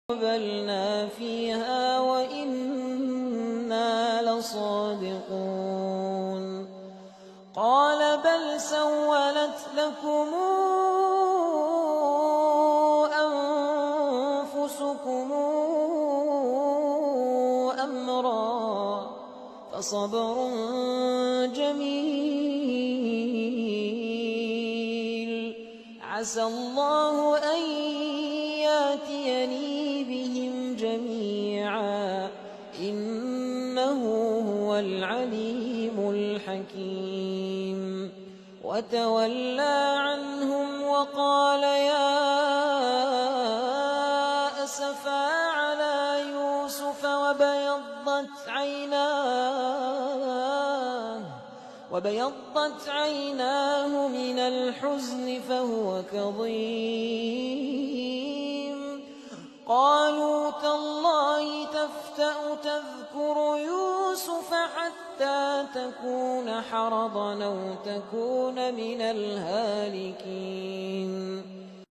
وَقَبَلْنَا فِيهَا وَإِنَّا لَصَادِقُونَ قَالَ بَلْ سَوَّلَتْ لَكُمْ أَنفُسُكُمْ أَمْرًا فَصَبْرٌ جَمِيلٌ عَسَى اللَّهُ أَن يَأْتِيَنِي بِهِمْ جَمِيعًا إِنَّهُ هُوَ الْعَلِيمُ الْحَكِيمُ وَتَوَلَّىٰ عَنْهُمْ وَقَالَ يَا أَسَفَىٰ عَلَىٰ يُوسُفَ وَابْيَضَّتْ عَيْنَاهُ مِنَ الْحُزْنِ فَهُوَ كَظِيمٌ قَالُوا تَاللَّهِ تَفْتَأُ تَذْكُرُ يُوسُفَ حَتَّىٰ تَكُونَ حَرَضًا أَوْ تَكُونَ مِنَ الْهَالِكِينَ